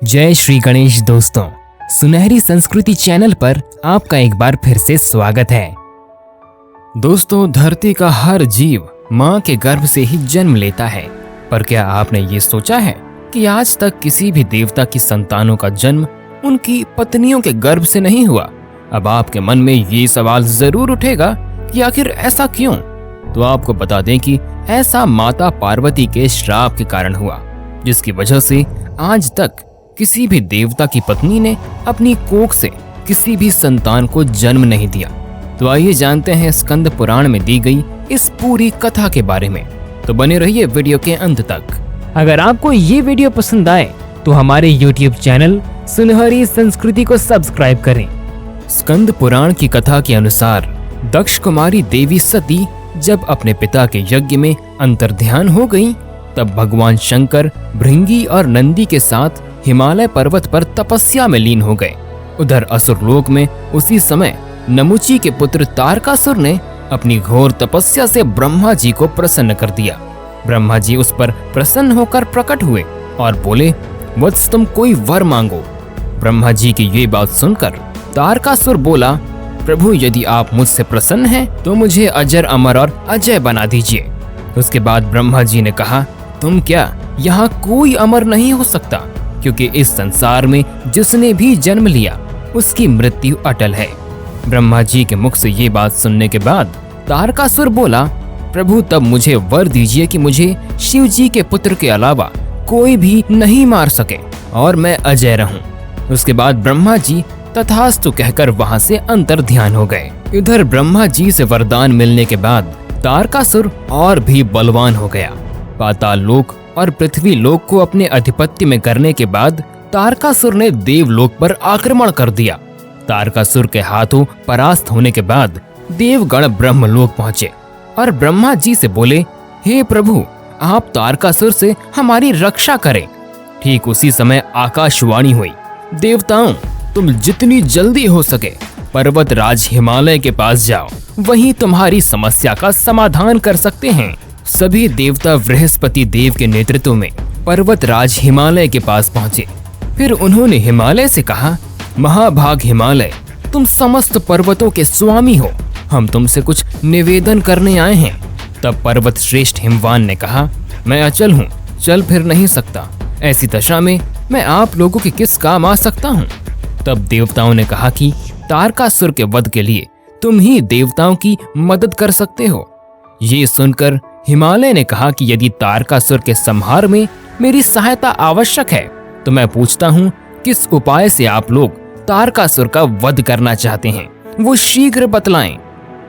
जय श्री गणेश दोस्तों, सुनहरी संस्कृति चैनल पर आपका एक बार फिर से स्वागत है। दोस्तों, धरती का हर जीव माँ के गर्भ से ही जन्म लेता है, पर क्या आपने ये सोचा है कि आज तक किसी भी देवता की संतानों का जन्म उनकी पत्नियों के गर्भ से नहीं हुआ? अब आपके मन में ये सवाल जरूर उठेगा कि आखिर ऐसा क्यों? तो आपको बता दें कि ऐसा माता पार्वती के श्राप के कारण हुआ, जिसकी वजह से आज तक किसी भी देवता की पत्नी ने अपनी कोख से किसी भी संतान को जन्म नहीं दिया। तो आइए जानते हैं स्कंद पुराण में दी गई इस पूरी कथा के बारे में। तो बने रहिए वीडियो के अंत तक। अगर आपको ये वीडियो पसंद आए तो हमारे YouTube चैनल सुनहरी संस्कृति को सब्सक्राइब करें। स्कंद पुराण की कथा के अनुसार दक्ष कुमारी देवी सती जब अपने पिता के यज्ञ में अंतर्ध्यान हो गई, तब भगवान शंकर भृंगी और नंदी के साथ हिमालय पर्वत पर तपस्या में लीन हो गए। उधर असुरलोक में उसी समय नमुची के पुत्र तारकासुर ने अपनी घोर तपस्या से ब्रह्मा जी को प्रसन्न कर दिया। ब्रह्मा जी उस पर प्रसन्न होकर प्रकट हुए और बोले, वत्स तुम कोई वर मांगो। ब्रह्मा जी की ये बात सुनकर तारकासुर बोला, प्रभु यदि आप मुझसे प्रसन्न हैं तो मुझे अजर अमर और अजय बना दीजिए। उसके बाद ब्रह्मा जी ने कहा, तुम क्या, यहाँ कोई अमर नहीं हो सकता, क्योंकि इस संसार में जिसने भी जन्म लिया उसकी मृत्यु अटल है। ब्रह्मा जी के मुख से ये बात सुनने के बाद तारकासुर बोला, प्रभु तब मुझे वर दीजिए कि मुझे शिव जी के पुत्र के अलावा कोई भी नहीं मार सके और मैं अजय रहूं। उसके बाद ब्रह्मा जी तथास्तु कहकर वहां से अंतर्ध्यान हो गए। इधर ब्रह्मा जी से वरदान मिलने के बाद तारकासुर और भी बलवान हो गया। पाताल लोक और पृथ्वी लोक को अपने आधिपत्य में करने के बाद तारकासुर ने देवलोक पर आक्रमण कर दिया। तारकासुर के हाथों परास्त होने के बाद देवगण ब्रह्मलोक पहुंचे और ब्रह्मा जी से बोले, हे प्रभु आप तारकासुर से हमारी रक्षा करें। ठीक उसी समय आकाशवाणी हुई, देवताओं तुम जितनी जल्दी हो सके पर्वत राज हिमालय के पास जाओ, वहीं तुम्हारी समस्या का समाधान कर सकते हैं। सभी देवता बृहस्पति देव के नेतृत्व में पर्वत राज हिमालय के पास पहुंचे। फिर उन्होंने हिमालय से कहा, महाभाग हिमालय, तुम समस्त पर्वतों के स्वामी हो, हम तुमसे कुछ निवेदन करने आए हैं। तब पर्वत श्रेष्ठ हिमवान ने कहा, मैं अचल हूँ, चल फिर नहीं सकता, ऐसी दशा में मैं आप लोगों के किस काम आ सकता हूँ? तब देवताओं ने कहा कि तारकासुर के वध के लिए तुम ही देवताओं की मदद कर सकते हो। ये सुनकर हिमालय ने कहा कि यदि तारकासुर के संहार में मेरी सहायता आवश्यक है तो मैं पूछता हूँ, किस उपाय से आप लोग तारकासुर का वध करना चाहते हैं, वो शीघ्र बतलाएं।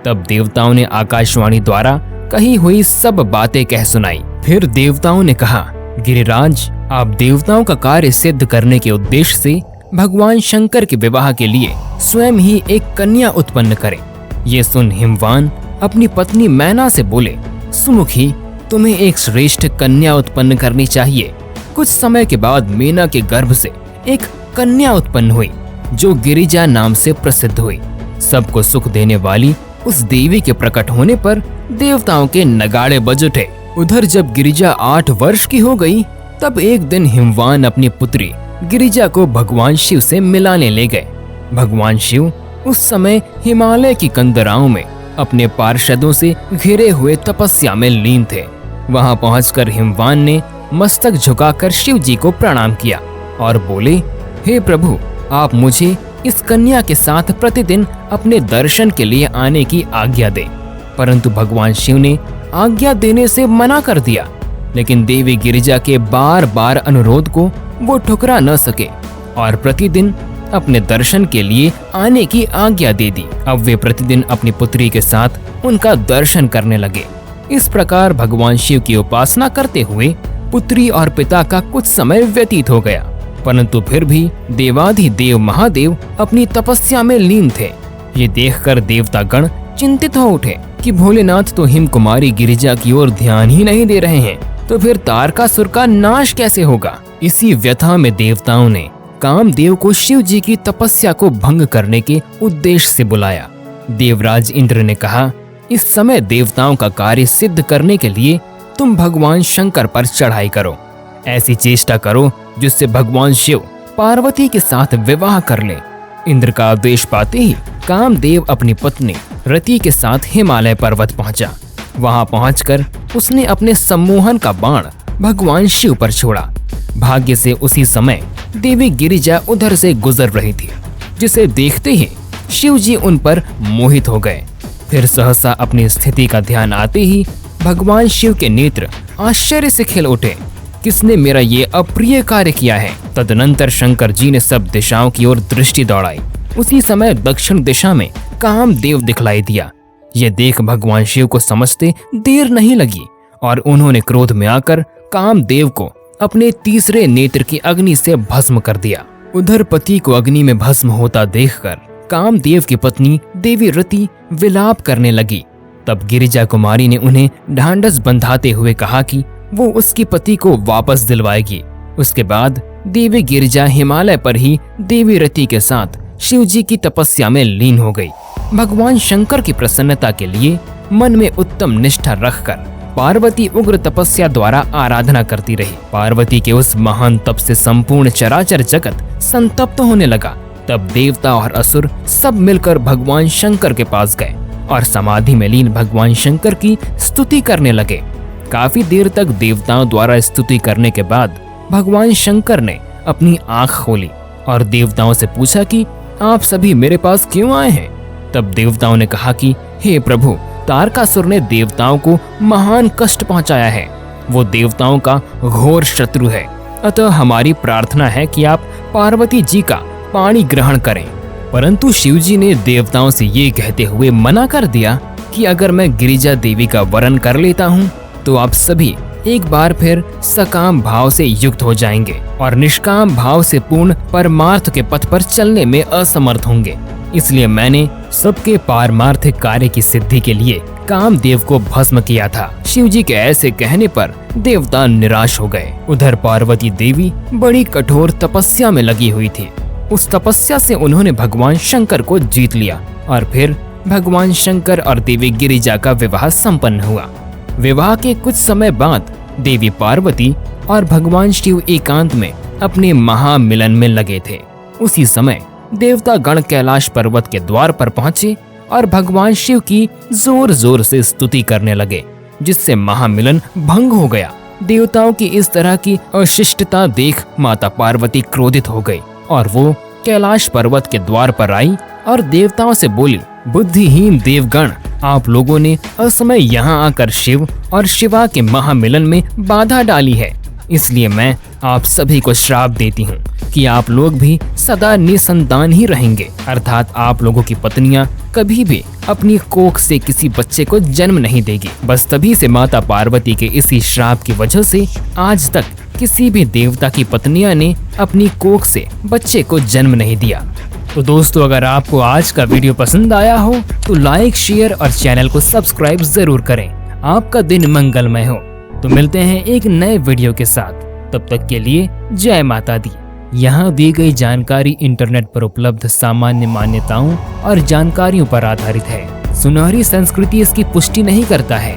तब देवताओं ने आकाशवाणी द्वारा कही हुई सब बातें कह सुनाई। फिर देवताओं ने कहा, गिरिराज आप देवताओं का कार्य सिद्ध करने के उद्देश्य से भगवान शंकर के विवाह के लिए स्वयं ही एक कन्या उत्पन्न करें। ये सुन हिमवान अपनी पत्नी मैना से बोले, सुमुखी तुम्हें एक श्रेष्ठ कन्या उत्पन्न करनी चाहिए। कुछ समय के बाद मेना के गर्भ से एक कन्या उत्पन्न हुई जो गिरिजा नाम से प्रसिद्ध हुई। सबको सुख देने वाली उस देवी के प्रकट होने पर देवताओं के नगाड़े बज उठे। उधर जब गिरिजा 8 वर्ष की हो गई, तब एक दिन हिमवान अपनी पुत्री गिरिजा को भगवान शिव से मिलाने ले गए। भगवान शिव उस समय हिमालय की कंदराओं में अपने पार्षदों से घिरे हुए तपस्या में लीन थे। वहां पहुंचकर हिमवान ने मस्तक झुकाकर शिव जी को प्रणाम किया और बोले, हे प्रभु आप मुझे इस कन्या के साथ प्रतिदिन अपने दर्शन के लिए आने की आज्ञा दें। परंतु भगवान शिव ने आज्ञा देने से मना कर दिया, लेकिन देवी गिरिजा के बार बार अनुरोध को वो ठुकरा न सके और प्रतिदिन अपने दर्शन के लिए आने की आज्ञा दे दी। अब वे प्रतिदिन अपनी पुत्री के साथ उनका दर्शन करने लगे। इस प्रकार भगवान शिव की उपासना करते हुए पुत्री और पिता का कुछ समय व्यतीत हो गया, परंतु फिर भी देवाधिदेव महादेव अपनी तपस्या में लीन थे। ये देखकर देवतागण चिंतित हो उठे कि भोलेनाथ तो हिम कुमारी गिरिजा की ओर ध्यान ही नहीं दे रहे हैं, तो फिर तारकासुर का नाश कैसे होगा? इसी व्यथा में देवताओं ने कामदेव को शिव जी की तपस्या को भंग करने के उद्देश्य से बुलाया। देवराज इंद्र ने कहा, इस समय देवताओं का कार्य सिद्ध करने के लिए तुम भगवान शंकर पर चढ़ाई करो। ऐसी चेष्टा करो जिससे भगवान शिव पार्वती के साथ विवाह कर ले। इंद्र का आदेश पाते ही कामदेव अपनी पत्नी रति के साथ हिमालय पर्वत पहुंचा। वहां पहुंचकर उसने अपने सम्मोहन का बाण भगवान शिव पर छोड़ा। भाग्य से उसी समय देवी गिरिजा उधर से गुजर रही थी, जिसे देखते ही शिव जी उन पर मोहित हो गए। फिर सहसा अपनी स्थिति का ध्यान आते ही भगवान शिव के नेत्र आश्चर्य से खिल उठे। किसने मेरा ये अप्रिय कार्य किया है? तदनंतर शंकर जी ने सब दिशाओं की ओर दृष्टि दौड़ाई। उसी समय दक्षिण दिशा में कामदेव दिखलाई दिया। ये देख भगवान शिव को समझते देर नहीं लगी और उन्होंने क्रोध में आकर कामदेव को अपने तीसरे नेत्र की अग्नि से भस्म कर दिया। उधर पति को अग्नि में भस्म होता देखकर कामदेव की पत्नी देवी रति विलाप करने लगी। तब गिरिजा कुमारी ने उन्हें ढांढस बंधाते हुए कहा कि वो उसकी पति को वापस दिलवाएगी। उसके बाद देवी गिरिजा हिमालय पर ही देवी रति के साथ शिव जी की तपस्या में लीन हो गई। भगवान शंकर की प्रसन्नता के लिए मन में उत्तम निष्ठा रखकर पार्वती उग्र तपस्या द्वारा आराधना करती रही। पार्वती के उस महान तप से संपूर्ण चराचर जगत संतप्त होने लगा। तब देवता और असुर सब मिलकर भगवान शंकर के पास गए और समाधि में लीन भगवान शंकर की स्तुति करने लगे। काफी देर तक देवताओं द्वारा स्तुति करने के बाद भगवान शंकर ने अपनी आंख खोली और देवताओं से पूछा कि आप सभी मेरे पास क्यों आए हैं? तब देवताओं ने कहा कि हे प्रभु, तारकासुर ने देवताओं को महान कष्ट पहुंचाया है। वो देवताओं का घोर शत्रु है। अतः हमारी प्रार्थना है कि आप पार्वती जी का पाणी ग्रहण करें। परंतु शिव जी ने देवताओं से ये कहते हुए मना कर दिया कि अगर मैं गिरिजा देवी का वरण कर लेता हूँ तो आप सभी एक बार फिर सकाम भाव से युक्त हो जाएंगे और निष्काम भाव से पूर्ण परमार्थ के पथ पर चलने में असमर्थ होंगे। इसलिए मैंने सबके पारमार्थिक कार्य की सिद्धि के लिए कामदेव को भस्म किया था। शिव जी के ऐसे कहने पर देवता निराश हो गए। उधर पार्वती देवी बड़ी कठोर तपस्या में लगी हुई थी। उस तपस्या से उन्होंने भगवान शंकर को जीत लिया और फिर भगवान शंकर और देवी गिरिजा का विवाह संपन्न हुआ। विवाह के कुछ समय बाद देवी पार्वती और भगवान शिव एकांत में अपने महामिलन में लगे थे। उसी समय देवता गण कैलाश पर्वत के द्वार पर पहुंचे और भगवान शिव की जोर जोर से स्तुति करने लगे, जिससे महामिलन भंग हो गया। देवताओं की इस तरह की अशिष्टता देख माता पार्वती क्रोधित हो गई और वो कैलाश पर्वत के द्वार पर आई और देवताओं से बोली, बुद्धिहीन देवगण, आप लोगों ने असमय यहाँ आकर शिव और शिवा के महामिलन में बाधा डाली है। इसलिए मैं आप सभी को श्राप देती हूँ कि आप लोग भी सदा निसंतान ही रहेंगे, अर्थात आप लोगों की पत्नियां कभी भी अपनी कोख से किसी बच्चे को जन्म नहीं देगी। बस तभी से माता पार्वती के इसी श्राप की वजह से आज तक किसी भी देवता की पत्नियां ने अपनी कोख से बच्चे को जन्म नहीं दिया। तो दोस्तों, अगर आपको आज का वीडियो पसंद आया हो तो लाइक, शेयर और चैनल को सब्सक्राइब जरूर करें। आपका दिन मंगलमय हो। तो मिलते हैं एक नए वीडियो के साथ। तब तक के लिए जय माता दी। यहाँ दी गई जानकारी इंटरनेट पर उपलब्ध सामान्य मान्यताओं और जानकारियों पर आधारित है। सुनहरी संस्कृति इसकी पुष्टि नहीं करता है।